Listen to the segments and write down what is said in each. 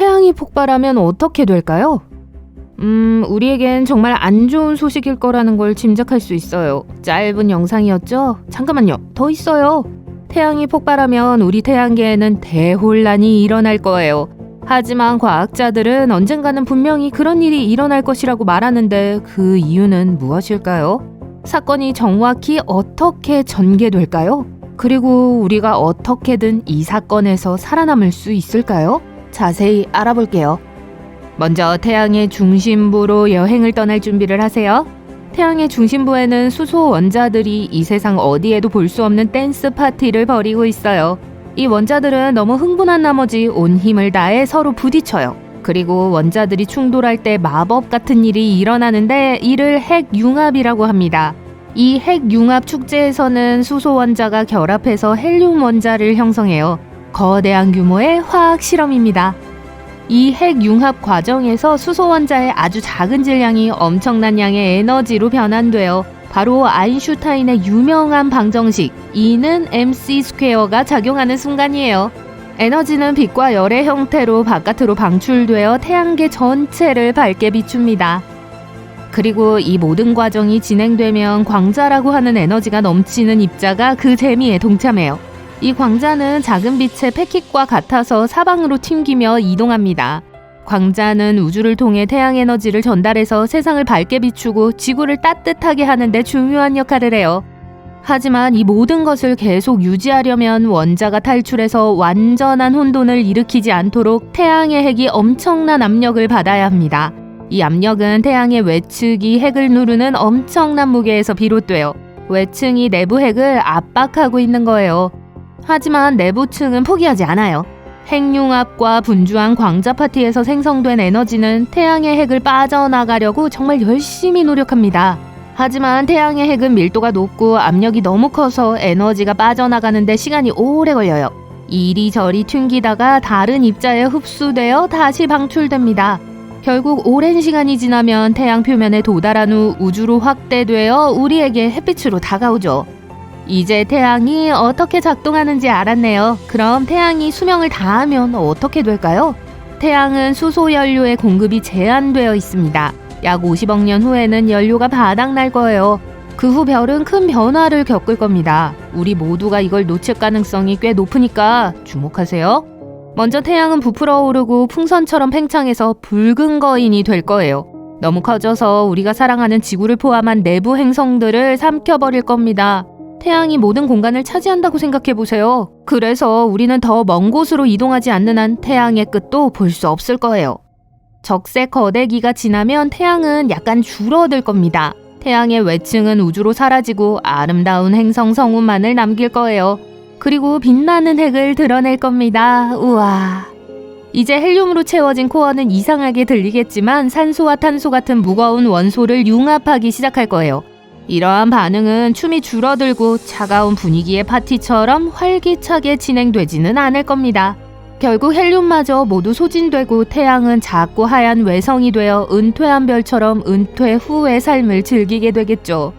태양이 폭발하면 어떻게 될까요? 우리에겐 정말 안 좋은 소식일 거라는 걸 짐작할 수 있어요. 짧은 영상이었죠? 잠깐만요. 더 있어요. 태양이 폭발하면 우리 태양계에는 대혼란이 일어날 거예요. 하지만 과학자들은 언젠가는 분명히 그런 일이 일어날 것이라고 말하는데 그 이유는 무엇일까요? 사건이 정확히 어떻게 전개될까요? 그리고 우리가 어떻게든 이 사건에서 살아남을 수 있을까요? 자세히 알아볼게요. 먼저 태양의 중심부로 여행을 떠날 준비를 하세요. 태양의 중심부에는 수소 원자들이 이 세상 어디에도 볼 수 없는 댄스 파티를 벌이고 있어요. 이 원자들은 너무 흥분한 나머지 온 힘을 다해 서로 부딪혀요. 그리고 원자들이 충돌할 때 마법 같은 일이 일어나는데 이를 핵융합이라고 합니다. 이 핵융합 축제에서는 수소 원자가 결합해서 헬륨 원자를 형성해요. 거대한 규모의 화학 실험입니다. 이 핵융합 과정에서 수소 원자의 아주 작은 질량이 엄청난 양의 에너지로 변환돼요. 바로 아인슈타인의 유명한 방정식 E는 mc 스퀘어가 작용하는 순간이에요. 에너지는 빛과 열의 형태로 바깥으로 방출되어 태양계 전체를 밝게 비춥니다. 그리고 이 모든 과정이 진행되면 광자라고 하는 에너지가 넘치는 입자가 그 재미에 동참해요. 이 광자는 작은 빛의 패킷과 같아서 사방으로 튕기며 이동합니다. 광자는 우주를 통해 태양 에너지를 전달해서 세상을 밝게 비추고 지구를 따뜻하게 하는 데 중요한 역할을 해요. 하지만 이 모든 것을 계속 유지하려면 원자가 탈출해서 완전한 혼돈을 일으키지 않도록 태양의 핵이 엄청난 압력을 받아야 합니다. 이 압력은 태양의 외측이 핵을 누르는 엄청난 무게에서 비롯돼요. 외층이 내부 핵을 압박하고 있는 거예요. 하지만 내부층은 포기하지 않아요. 핵융합과 분주한 광자 파티에서 생성된 에너지는 태양의 핵을 빠져나가려고 정말 열심히 노력합니다. 하지만 태양의 핵은 밀도가 높고 압력이 너무 커서 에너지가 빠져나가는데 시간이 오래 걸려요. 이리저리 튕기다가 다른 입자에 흡수되어 다시 방출됩니다. 결국 오랜 시간이 지나면 태양 표면에 도달한 후 우주로 확대되어 우리에게 햇빛으로 다가오죠. 이제 태양이 어떻게 작동하는지 알았네요. 그럼 태양이 수명을 다하면 어떻게 될까요? 태양은 수소 연료의 공급이 제한되어 있습니다. 약 50억 년 후에는 연료가 바닥날 거예요. 그 후 별은 큰 변화를 겪을 겁니다. 우리 모두가 이걸 놓칠 가능성이 꽤 높으니까 주목하세요. 먼저 태양은 부풀어 오르고 풍선처럼 팽창해서 붉은 거인이 될 거예요. 너무 커져서 우리가 사랑하는 지구를 포함한 내부 행성들을 삼켜버릴 겁니다. 태양이 모든 공간을 차지한다고 생각해보세요. 그래서 우리는 더 먼 곳으로 이동하지 않는 한 태양의 끝도 볼 수 없을 거예요. 적색 거대기가 지나면 태양은 약간 줄어들 겁니다. 태양의 외층은 우주로 사라지고 아름다운 행성 성운만을 남길 거예요. 그리고 빛나는 핵을 드러낼 겁니다. 우와. 이제 헬륨으로 채워진 코어는 이상하게 들리겠지만 산소와 탄소 같은 무거운 원소를 융합하기 시작할 거예요. 이러한 반응은 춤이 줄어들고 차가운 분위기의 파티처럼 활기차게 진행되지는 않을 겁니다. 결국 헬륨마저 모두 소진되고 태양은 작고 하얀 외성이 되어 은퇴한 별처럼 은퇴 후의 삶을 즐기게 되겠죠.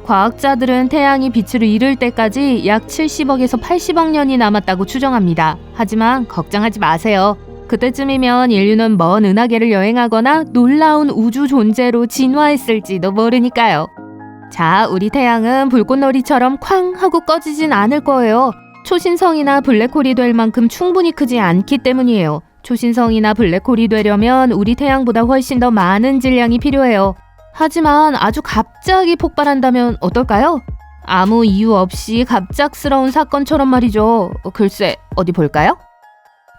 과학자들은 태양이 빛을 잃을 때까지 약 70억에서 80억 년이 남았다고 추정합니다. 하지만 걱정하지 마세요. 그때쯤이면 인류는 먼 은하계를 여행하거나 놀라운 우주 존재로 진화했을지도 모르니까요. 자, 우리 태양은 불꽃놀이처럼 쾅 하고 꺼지진 않을 거예요. 초신성이나 블랙홀이 될 만큼 충분히 크지 않기 때문이에요. 초신성이나 블랙홀이 되려면 우리 태양보다 훨씬 더 많은 질량이 필요해요. 하지만 아주 갑자기 폭발한다면 어떨까요? 아무 이유 없이 갑작스러운 사건처럼 말이죠. 글쎄, 어디 볼까요?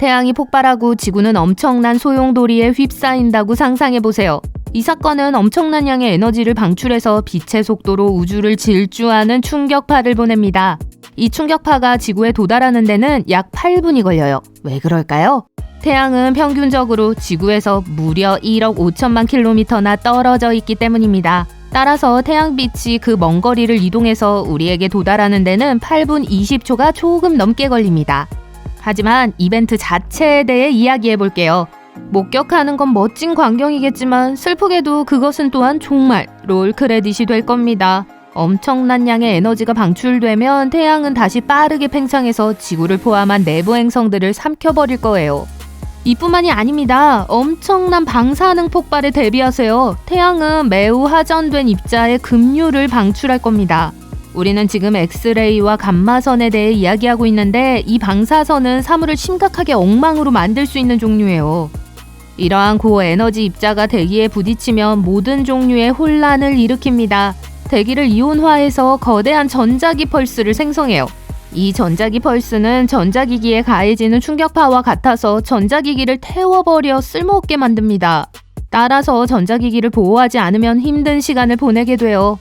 태양이 폭발하고 지구는 엄청난 소용돌이에 휩싸인다고 상상해보세요. 이 사건은 엄청난 양의 에너지를 방출해서 빛의 속도로 우주를 질주하는 충격파를 보냅니다. 이 충격파가 지구에 도달하는 데는 약 8분이 걸려요. 왜 그럴까요? 태양은 평균적으로 지구에서 무려 1억 5천만 킬로미터나 떨어져 있기 때문입니다. 따라서 태양빛이 그 먼 거리를 이동해서 우리에게 도달하는 데는 8분 20초가 조금 넘게 걸립니다. 하지만 이벤트 자체에 대해 이야기해 볼게요. 목격하는 건 멋진 광경이겠지만 슬프게도 그것은 또한 정말 롤 크레딧이 될 겁니다. 엄청난 양의 에너지가 방출되면 태양은 다시 빠르게 팽창해서 지구를 포함한 내부 행성들을 삼켜버릴 거예요. 이뿐만이 아닙니다. 엄청난 방사능 폭발에 대비하세요. 태양은 매우 하전된 입자의 급류를 방출할 겁니다. 우리는 지금 엑스레이와 감마선에 대해 이야기하고 있는데 이 방사선은 사물을 심각하게 엉망으로 만들 수 있는 종류예요. 이러한 고에너지 입자가 대기에 부딪히면 모든 종류의 혼란을 일으킵니다. 대기를 이온화해서 거대한 전자기 펄스를 생성해요. 이 전자기 펄스는 전자기기에 가해지는 충격파와 같아서 전자기기를 태워버려 쓸모없게 만듭니다. 따라서 전자기기를 보호하지 않으면 힘든 시간을 보내게 돼요.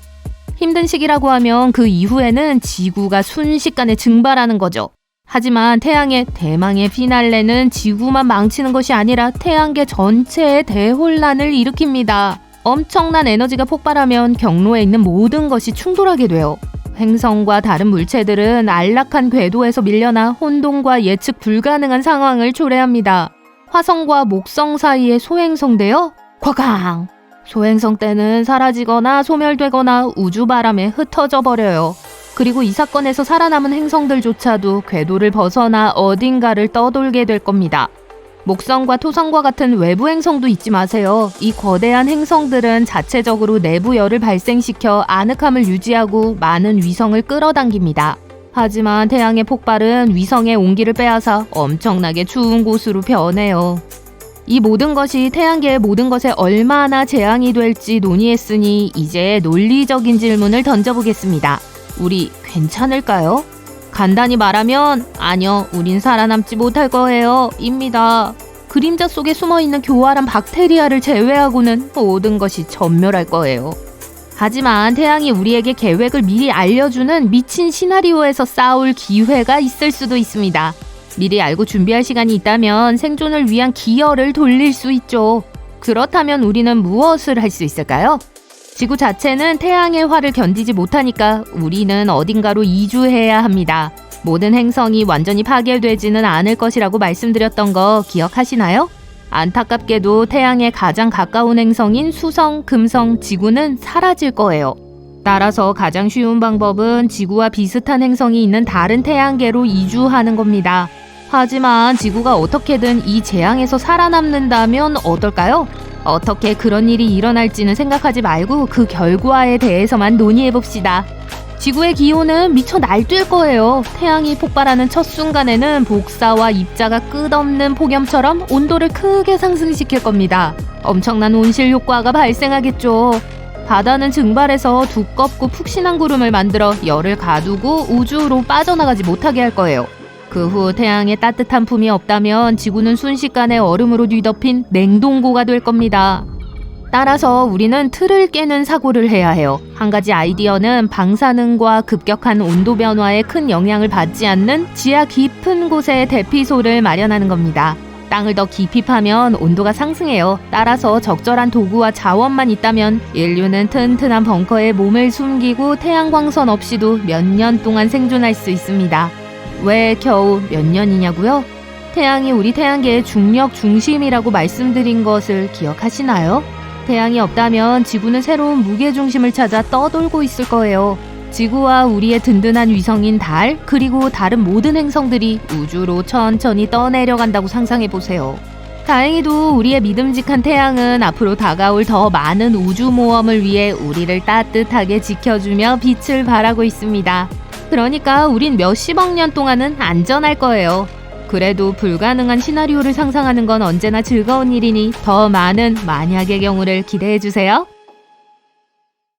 힘든 시기라고 하면 그 이후에는 지구가 순식간에 증발하는 거죠. 하지만 태양의 대망의 피날레는 지구만 망치는 것이 아니라 태양계 전체의 대혼란을 일으킵니다. 엄청난 에너지가 폭발하면 경로에 있는 모든 것이 충돌하게 돼요. 행성과 다른 물체들은 안락한 궤도에서 밀려나 혼돈과 예측 불가능한 상황을 초래합니다. 화성과 목성 사이의 소행성대요? kwagang! 소행성 때는 사라지거나 소멸되거나 우주바람에 흩어져 버려요. 그리고 이 사건에서 살아남은 행성들조차도 궤도를 벗어나 어딘가를 떠돌게 될 겁니다. 목성과 토성과 같은 외부 행성도 잊지 마세요. 이 거대한 행성들은 자체적으로 내부 열을 발생시켜 아늑함을 유지하고 많은 위성을 끌어당깁니다. 하지만 태양의 폭발은 위성의 온기를 빼앗아 엄청나게 추운 곳으로 변해요. 이 모든 것이 태양계의 모든 것에 얼마나 재앙이 될지 논의했으니 이제 논리적인 질문을 던져보겠습니다. 우리 괜찮을까요? 간단히 말하면 아니요, 우린 살아남지 못할 거예요 입니다. 그림자 속에 숨어있는 교활한 박테리아를 제외하고는 모든 것이 전멸할 거예요. 하지만 태양이 우리에게 계획을 미리 알려주는 미친 시나리오에서 싸울 기회가 있을 수도 있습니다. 미리 알고 준비할 시간이 있다면 생존을 위한 기여를 돌릴 수 있죠. 그렇다면 우리는 무엇을 할 수 있을까요? 지구 자체는 태양의 화를 견디지 못하니까 우리는 어딘가로 이주해야 합니다. 모든 행성이 완전히 파괴되지는 않을 것이라고 말씀드렸던 거 기억하시나요? 안타깝게도 태양에 가장 가까운 행성인 수성, 금성, 지구는 사라질 거예요. 따라서 가장 쉬운 방법은 지구와 비슷한 행성이 있는 다른 태양계로 이주하는 겁니다. 하지만 지구가 어떻게든 이 재앙에서 살아남는다면 어떨까요? 어떻게 그런 일이 일어날지는 생각하지 말고 그 결과에 대해서만 논의해봅시다. 지구의 기온은 미쳐 날뛸 거예요. 태양이 폭발하는 첫 순간에는 복사와 입자가 끝없는 폭염처럼 온도를 크게 상승시킬 겁니다. 엄청난 온실 효과가 발생하겠죠. 바다는 증발해서 두껍고 푹신한 구름을 만들어 열을 가두고 우주로 빠져나가지 못하게 할 거예요. 그 후 태양에 따뜻한 품이 없다면 지구는 순식간에 얼음으로 뒤덮인 냉동고가 될 겁니다. 따라서 우리는 틀을 깨는 사고를 해야 해요. 한 가지 아이디어는 방사능과 급격한 온도 변화에 큰 영향을 받지 않는 지하 깊은 곳에 대피소를 마련하는 겁니다. 땅을 더 깊이 파면 온도가 상승해요. 따라서 적절한 도구와 자원만 있다면 인류는 튼튼한 벙커에 몸을 숨기고 태양광선 없이도 몇 년 동안 생존할 수 있습니다. 왜 겨우 몇 년이냐고요? 태양이 우리 태양계의 중력 중심이라고 말씀드린 것을 기억하시나요? 태양이 없다면 지구는 새로운 무게중심을 찾아 떠돌고 있을 거예요. 지구와 우리의 든든한 위성인 달, 그리고 다른 모든 행성들이 우주로 천천히 떠내려간다고 상상해보세요. 다행히도 우리의 믿음직한 태양은 앞으로 다가올 더 많은 우주 모험을 위해 우리를 따뜻하게 지켜주며 빛을 발하고 있습니다. 그러니까 우린 몇십억 년 동안은 안전할 거예요. 그래도 불가능한 시나리오를 상상하는 건 언제나 즐거운 일이니 더 많은 만약의 경우를 기대해주세요.